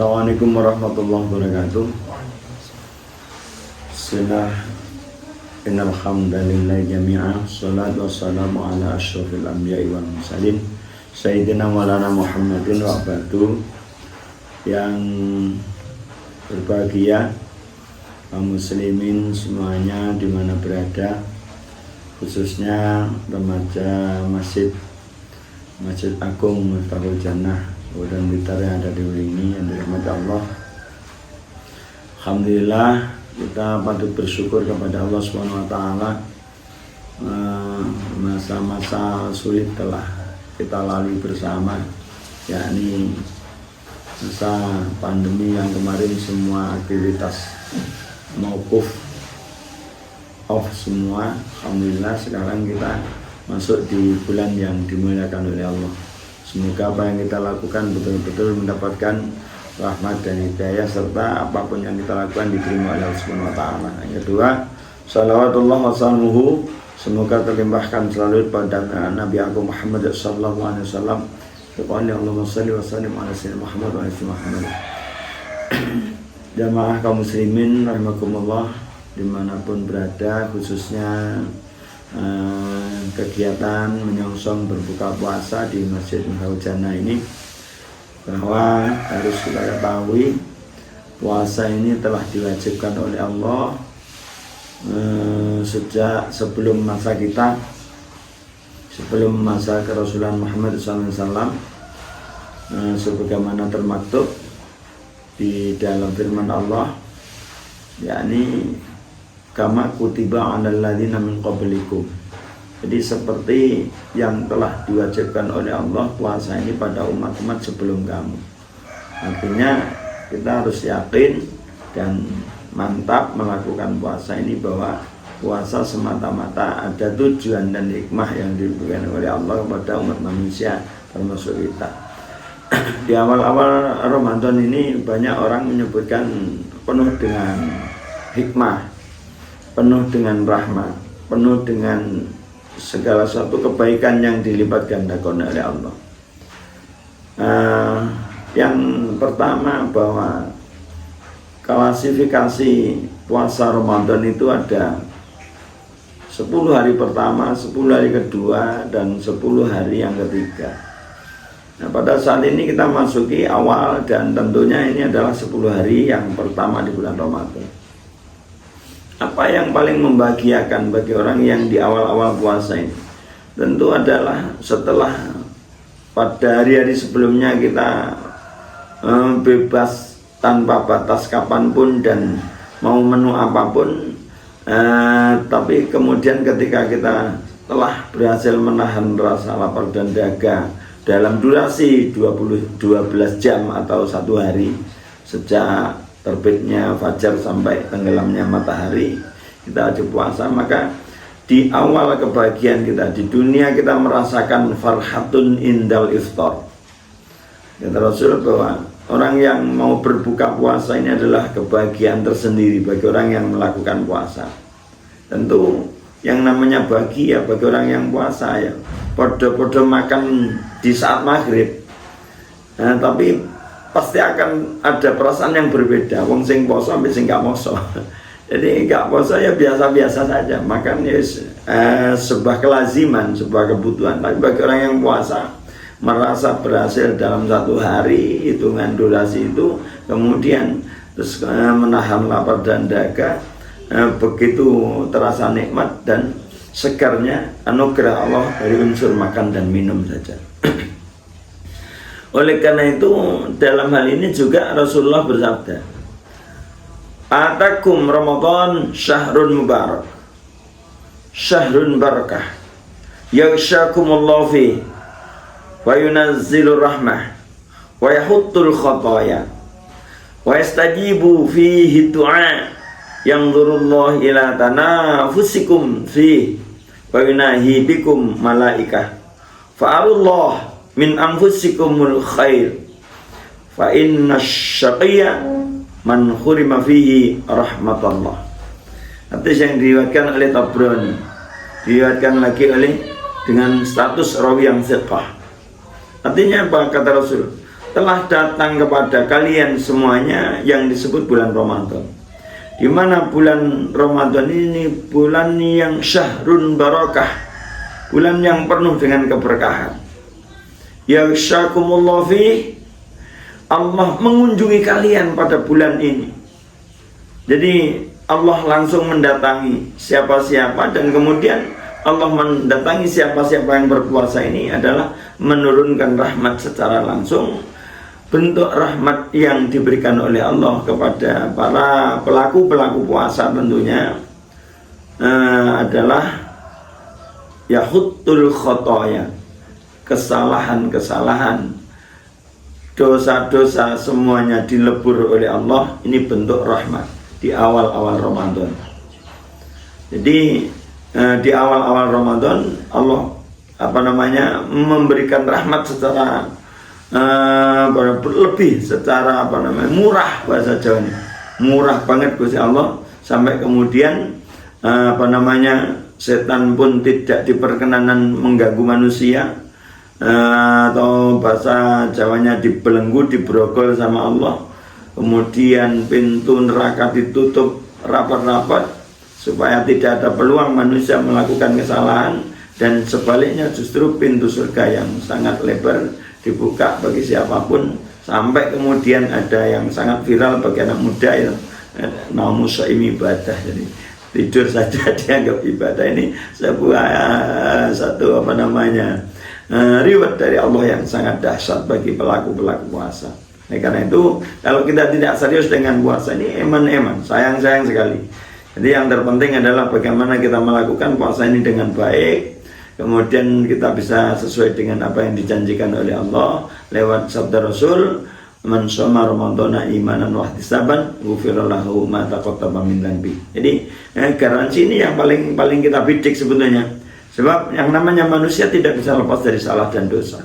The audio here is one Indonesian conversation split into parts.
Assalamualaikum warahmatullahi wabarakatuh. Bismillah. Innal hamdalillah jami'an. Shalatu wassalamu ala asyrofil anbiya'i wal mursalin Sayyidina Maulana Muhammadin wa ba'du. Yang berbahagia kaum muslimin semuanya dimana berada, khususnya remaja Masjid Agung Miftahul Jannah dan Blitar yang ada di ini yang dirahmati Allah. Alhamdulillah, kita patut bersyukur kepada Allah SWT. Masa-masa sulit telah kita lalui bersama, yakni masa pandemi yang kemarin semua aktivitas mauquf off semua. Alhamdulillah sekarang kita masuk di bulan yang dimuliakan oleh Allah. Semoga apa yang kita lakukan betul-betul mendapatkan rahmat dan hidayah, serta apapun yang kita lakukan diterima oleh Allah Subhanahu wa taala. Yang kedua, shalawatullah wassalamuhu, semoga terlimpahkan selalu pada Nabi Agung Muhammad sallallahu alaihi wasallam. Qala Allahumma shalli wa sallim ala sayyidina Muhammad wa ala Muhammad. Jamaah kaum muslimin rahimakumullah dimanapun berada, khususnya kegiatan menyongsong berbuka puasa di Masjid Miftahul Jannah ini, bahwa harus kita ketahui puasa ini telah diwajibkan oleh Allah sejak sebelum masa kita, sebelum masa kerasulan Muhammad SAW, sebagaimana termaktub di dalam firman Allah, yakni kama kutiba 'alal ladzina min qablikum. Jadi seperti yang telah diwajibkan oleh Allah puasa ini pada umat-umat sebelum kamu. Artinya kita harus yakin dan mantap melakukan puasa ini, bahwa puasa semata-mata ada tujuan dan hikmah yang diberikan oleh Allah kepada umat manusia, termasuk kita. Di awal-awal Ramadan ini banyak orang menyebutkan penuh dengan hikmah, penuh dengan rahmat, penuh dengan segala suatu kebaikan yang dilipat gandakan oleh Allah. Yang pertama, bahwa klasifikasi puasa Ramadan itu ada 10 hari pertama, 10 hari kedua, dan 10 hari yang ketiga. Nah, pada saat ini kita masuki awal, dan tentunya ini adalah 10 hari yang pertama di bulan Ramadan. Apa yang paling membahagiakan bagi orang yang di awal-awal puasa ini? Tentu adalah setelah pada hari-hari sebelumnya kita bebas tanpa batas kapanpun dan mau menu apapun, tapi kemudian ketika kita telah berhasil menahan rasa lapar dan dahaga dalam durasi 12 jam atau 1 hari, sejak terbitnya fajar sampai tenggelamnya matahari, kita wajib puasa. Maka di awal kebahagiaan kita di dunia, kita merasakan farhatun indal iftar. Kata Rasul bahwa orang yang mau berbuka puasa ini adalah kebahagiaan tersendiri bagi orang yang melakukan puasa. Tentu yang namanya bahagia bagi orang yang puasa ya podo-podo makan di saat maghrib, tapi pasti akan ada perasaan yang berbeda. Wong sing poso sampai sing gak poso. Jadi gak poso ya biasa-biasa saja. Makan ya sebuah kelaziman, sebuah kebutuhan. Tapi bagi orang yang puasa, merasa berhasil dalam 1 hari hitungan durasi itu, kemudian terus menahan lapar dan dahaga, begitu terasa nikmat dan segarnya anugerah Allah dari unsur makan dan minum saja. Oleh karena itu, dalam hal ini juga Rasulullah bersabda, atakum Ramadan syahrun mubarak, syahrun barakah, yaghshakumullahu fi wa yunazzilur rahmah wa yahuttul khataya wa yastajibu fihi du'a yanzurullahu ila tanafusikum fi wa yunahi bikum malaikah fa'arullah min anfusikumul khair fa inna syaqiyya man khurima fihi rahmatullah. Hadis yang diriwayatkan oleh Tabrani, diriwayatkan lagi dengan status rawi yang thiqah. Artinya apa kata Rasul? telah datang kepada kalian semuanya yang disebut bulan Ramadan. Di mana bulan Ramadan ini bulan yang syahrun barakah, bulan yang penuh dengan keberkahan. Yaghshakumullah fi, Allah mengunjungi kalian pada bulan ini. Jadi Allah langsung mendatangi siapa-siapa, dan kemudian Allah mendatangi siapa-siapa yang berpuasa ini adalah menurunkan rahmat secara langsung. Bentuk rahmat yang diberikan oleh Allah kepada para pelaku-pelaku puasa tentunya adalah yahuttul khotoya, kesalahan-kesalahan, dosa-dosa semuanya dilebur oleh Allah. Ini bentuk rahmat di awal-awal Ramadan. Jadi di awal-awal Ramadan Allah memberikan rahmat secara lebih, secara murah, bahasa Jawa ini murah banget Gusti Allah, sampai kemudian setan pun tidak diperkenanan mengganggu manusia, atau bahasa Jawanya dibelenggu, dibrogol sama Allah. Kemudian pintu neraka ditutup rapat-rapat supaya tidak ada peluang manusia melakukan kesalahan, dan sebaliknya justru pintu surga yang sangat lebar dibuka bagi siapapun. Sampai kemudian ada yang sangat viral bagi anak muda itu, naumu shaim ibadah, jadi tidur saja dianggap ibadah. Ini sebuah reward dari Allah yang sangat dahsyat bagi pelaku-pelaku puasa. Karena itu kalau kita tidak serius dengan puasa ini, eman-eman, sayang-sayang sekali. Jadi yang terpenting adalah bagaimana kita melakukan puasa ini dengan baik, kemudian kita bisa sesuai dengan apa yang dijanjikan oleh Allah lewat sabda Rasul, man shoma ramadhana imanan wa ihtisaban ghufira lahu ma taqaddama min dhanbi. Jadi garansi ini yang paling kita bidik sebetulnya. Sebab yang namanya manusia tidak bisa lepas dari salah dan dosa.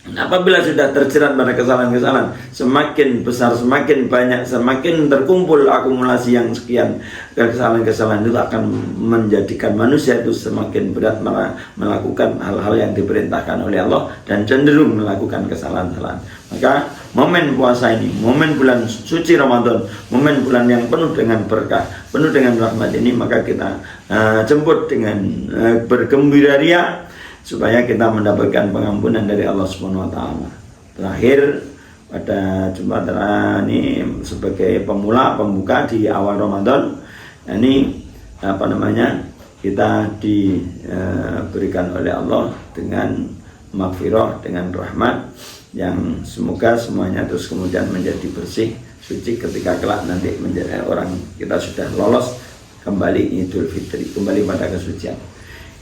Apabila sudah terjerat pada kesalahan-kesalahan, semakin besar, semakin banyak, semakin terkumpul akumulasi yang sekian kesalahan-kesalahan, itu akan menjadikan manusia itu semakin berat melakukan hal-hal yang diperintahkan oleh Allah dan cenderung melakukan kesalahan-kesalahan. Maka momen puasa ini, momen bulan suci Ramadan, momen bulan yang penuh dengan berkah, penuh dengan rahmat ini, maka kita jemput dengan bergembira ria, supaya kita mendapatkan pengampunan dari Allah Subhanahu wa taala. Terakhir pada Jumat ini sebagai pembuka di awal Ramadan, ini kita diberikan oleh Allah dengan maghfirah, dengan rahmat yang semoga semuanya terus kemudian menjadi bersih, suci ketika kelak nanti menjadi orang kita sudah lolos kembali Idul Fitri, kembali pada kesucian.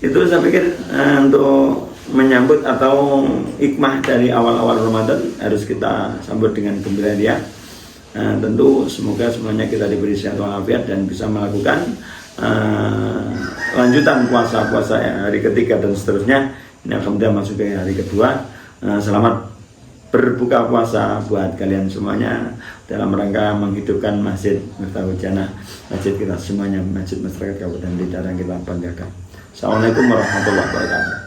Itu saya pikir untuk menyambut atau hikmah dari awal-awal Ramadan harus kita sambut dengan gembira ria. Tentu semoga semuanya kita diberi sehat walafiat dan bisa melakukan lanjutan puasa-puasa hari ketiga dan seterusnya. Ini alhamdulillah masuk ke hari kedua. Selamat berbuka puasa buat kalian semuanya dalam rangka menghidupkan Masjid Miftahul Jannah, masjid kita semuanya, masjid masyarakat Kabupaten Blitar yang kita banggakan. Assalamualaikum warahmatullahi wabarakatuh.